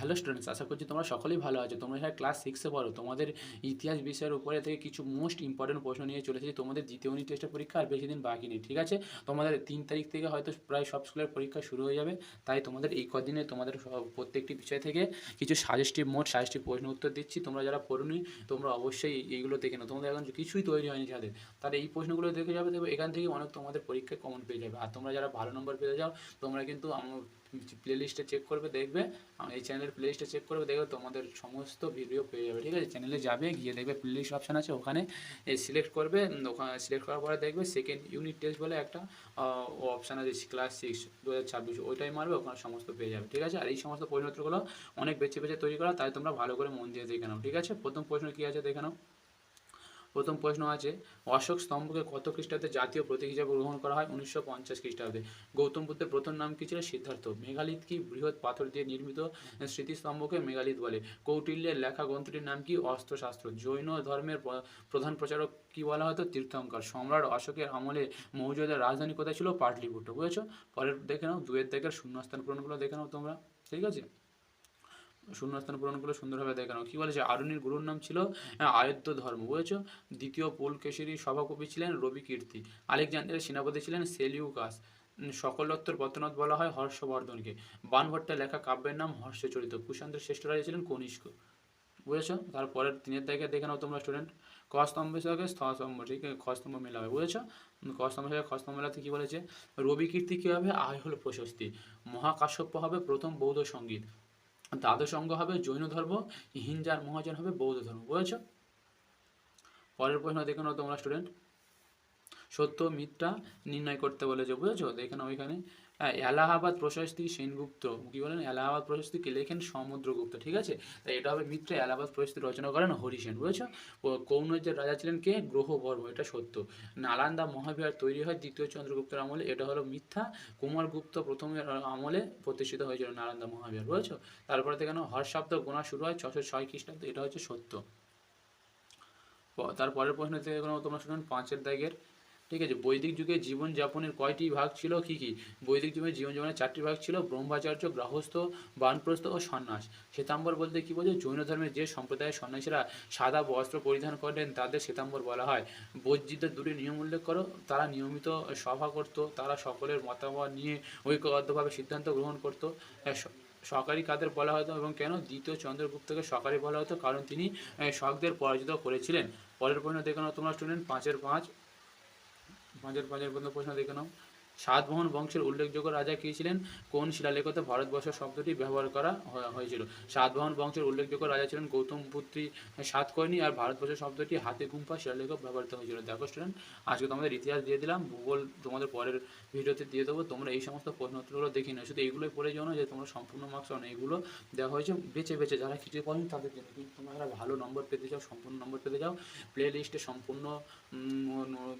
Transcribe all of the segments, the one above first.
Hello students, আশা করছি তোমরা সকলেই ভালো আছো। তোমরা যারা ক্লাস 6-এ পড়ো, তোমাদের ইতিহাস বিষয়ের উপরে থেকে কিছু মোস্ট ইম্পর্টেন্ট প্রশ্ন নিয়ে চলে এসেছি। তোমাদের দ্বিতীয় ইউনিট টেস্টের পরীক্ষা আর বেশি দিন বাকি নেই, ঠিক আছে? তোমাদের 3 তারিখ থেকে হয়তো প্রায় সব স্কুলের পরীক্ষা শুরু হয়ে যাবে। তাই তোমাদের এই কদিনে তোমাদের প্রত্যেকটি বিষয় থেকে কিছু সাজেস্টিভ প্রশ্ন উত্তর দিচ্ছি। তোমরা যারা পড়োনি, তোমরা অবশ্যই এইগুলো দেখে নাও। তোমাদের এখন কিছুই তৈরি হয়নি যাদের, তারা এই প্রশ্নগুলো দেখে যাবে, দেখবে এখান থেকে অনেক তোমাদের পরীক্ষায় কমন পেয়ে যাবে। আর তোমরা যারা ভালো নম্বর পেয়ে যাও, তোমরা কিন্তু আমার প্লে লিস্টে চেক করবে, দেখবে এই চ্যানেলের প্লে লিস্টে চেক করবে, দেখবে তোমাদের সমস্ত ভিডিও পেয়ে যাবে, ঠিক আছে? চ্যানেলে যাবে, গিয়ে দেখবে প্লে লিস্ট অপশান আছে, ওখানে সিলেক্ট করবে। ওখানে সিলেক্ট করার পরে দেখবে সেকেন্ড ইউনিট টেস্ট বলে একটা অপশান আছে, ক্লাস 6 2026, ওইটাই মারবে, ওখানে সমস্ত পেয়ে যাবে, ঠিক আছে? আর এই সমস্ত প্রশ্নোত্তরগুলো অনেক বেছে বেছে তৈরি করা, তাই তোমরা ভালো করে মন দিয়ে দেখে নাও, ঠিক আছে? প্রথম প্রশ্ন কী আছে দেখে নাও। প্রথম প্রশ্ন আছে, অশোক স্তম্ভকে কত খ্রিস্টাব্দে জাতীয় প্রতীক হিসাবে গ্রহণ করা হয়? 1950 খ্রিস্টাব্দে। গৌতম বুদ্ধের প্রথম নাম কী ছিল? সিদ্ধার্থ। মেঘালিথ কি? বৃহৎ পাথর দিয়ে নির্মিত স্মৃতিস্তম্ভকে মেঘালিথ বলে। কৌটিল্যের লেখা গ্রন্থটির নাম কি? অস্ত্রশাস্ত্র। জৈন ধর্মের প্রধান প্রচারক কি বলা হতো? তীর্থঙ্কর। সম্রাট অশোকের আমলে মৌর্যদের রাজধানী কোথায় ছিল? পাটলিপুত্র। বুঝেছো? পরের দেখে নাও, দুয়ের দাগের শূন্যস্থান পূরণগুলো দেখে নাও তোমরা, ঠিক আছে? শূন্যস্থান পূরণগুলো সুন্দরভাবে দেখানো। কী বলেছে? আরুণির গুরুর নাম ছিল আয়ত্ত ধর্ম। বুঝেছো? দ্বিতীয় পুলকেশিরী সভাকবি ছিলেন রবি কীর্তি। আলেকজান্ডারের সেনাপতি ছিলেন সেলিউকাস। সকলোত্তর পত্তনাথ বলা হয় হর্ষবর্ধনকে। বাণভট্টের লেখা কাব্যের নাম হর্ষচরিত। কুষাণদের শ্রেষ্ঠ রাজা ছিলেন কনিষ্ক। বুঝেছো? তারপরের তিনের দাগে দেখে নাও তোমরা স্টুডেন্ট, ক স্তম্ভের সঙ্গে স্থ স্তম্ভ, ঠিক আছে? খ স্তম্ভ মেলাবে। বুঝেছো? ক স্তম্ভের সঙ্গে খ স্তম্ভ মেলাতে কী বলেছে? রবি কীর্তি কী হবে? আয় হলো প্রশস্তি। মহাকাশ্যপ্য হবে প্রথম বৌদ্ধ সঙ্গীত। দ্বাদশ অঙ্গ হবে জৈন ধর্ম। হিঞ্জার মহাজন হবে বৌদ্ধ ধর্ম। বুঝেছো? পরের প্রশ্ন দেখে নাও তোমরা স্টুডেন্ট, সত্য মিথ্যা নির্ণয় করতে বলেছে। বুঝেছো? দেখে নাও এখানে, এলাহাবাদ প্রশস্তি সেনগুপ্ত কী বলেন? এলাহাবাদ প্রশস্তি কে লেখেন? সমুদ্রগুপ্ত, ঠিক আছে? তাই এটা হবে মিথ্যা। এলাহাবাদ প্রশস্তি রচনা করেন হরিসেন। বুঝেছো? কৌনজের রাজা ছিলেন কে? গ্রহবর্ম, এটা সত্য। নালন্দা মহাবিহার তৈরি হয় দ্বিতীয় চন্দ্রগুপ্তের আমলে, এটা হলো মিথ্যা। কুমারগুপ্ত প্রথমের আমলে প্রতিষ্ঠিত হয়েছিল নালন্দা মহাবিহার। বুঝেছো? তারপরে থেকে নাও, হর্ষাব্দ গোনা শুরু হয় 606 খ্রিস্টাব্দে, এটা হচ্ছে সত্য। তারপরের প্রশ্ন থেকে কোনো তোমরা শুনুন, 5-এর দাগের, ঠিক আছে? বৈদিক যুগে জীবনযাপনের কয়টি ভাগ ছিল? কী কী? বৈদিক যুগে জীবনযাপনের 4টি ভাগ ছিল, ব্রহ্মচর্য, গৃহস্থ, বানপ্রস্থ ও সন্ন্যাস। শ্বেতাম্বর বলতে কী বোঝে? জৈন ধর্মের যে সম্প্রদায়ের সন্ন্যাসীরা সাদা বস্ত্র পরিধান করেন তাদের শ্বেতাম্বর বলা হয়। বৈদিকদের দুটি নিয়ম উল্লেখ করো। তারা নিয়মিত সভা করত, তারা সকলের মতামত নিয়ে ঐক্যবদ্ধভাবে সিদ্ধান্ত গ্রহণ করত। সরকারি কাদের বলা হতো এবং কেন? দ্বিতীয় চন্দ্রগুপ্তকে সরকারি বলা হতো কারণ তিনি শকদের পরাজিত করেছিলেন। পরের প্রশ্ন দেখে নাও তোমরা স্টুডেন্ট, 5-এর প্রশ্ন দেখে নাও। সাতবাহন বংশের উল্লেখযোগ্য রাজা কে ছিলেন? কোন শিলালেখতে ভারতবর্ষ শব্দটি ব্যবহার করা হয়েছিল? সাতবাহন বংশের উল্লেখযোগ্য রাজা ছিলেন গৌতম পুত্রী সাতকর্ণী, আর ভারতবর্ষ শব্দটি হাতে গুম্ফা শিলালেখ ব্যবহৃত হয়েছিল। দেখো স্টুডেন্ট, আজকে তোমাদের ইতিহাস দিয়ে দিলাম, ভূগোল তোমাদের পরের ভিডিওতে দিয়ে দেবো। তোমরা এই সমস্ত প্রশ্নোত্তরগুলো দেখে নাও, শুধু এইগুলোই পড়ে যাও না যে তোমরা সম্পূর্ণ মার্কস পাও না। এগুলো দেওয়া হয়েছে বেছে বেছে, যারা কিছু পড়েন তাদের জন্য। কিন্তু তোমরা যারা ভালো নম্বর পেতে চাও, সম্পূর্ণ নম্বর পেতে চাও, প্লে লিস্টে সম্পূর্ণ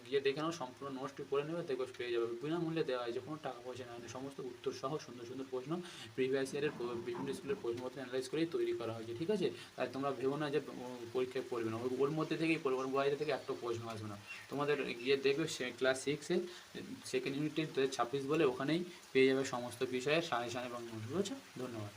গিয়ে দেখে নাও, সম্পূর্ণ নোটসটি পড়ে নেবে, দেখবে পেয়ে যাবে। বিনামূল্যে দেওয়া হয়েছে, কোনো টাকা পয়সা নেওয়া হয়নি। সমস্ত উত্তর সহ সুন্দর সুন্দর প্রশ্ন প্রিভিয়াস ইয়ারের বিভিন্ন স্কুলের প্রশ্নপত্র অ্যানালাইজ করেই তৈরি করা হয়েছে, ঠিক আছে? তাই তোমরা ভেবো না যে পরীক্ষায় পড়বে না, ওর মধ্যে থেকেই পড়বে, ওর বাইরে থেকে একটা প্রশ্ন আসবে না। তোমাদের গিয়ে দেখবে ক্লাস 6-এ সেকেন্ড ইউনিট 2026 বলে, ওখানেই পেয়ে যাবে সমস্ত বিষয়ে সাজেশন এবং নোটস। বুঝেছো? ধন্যবাদ।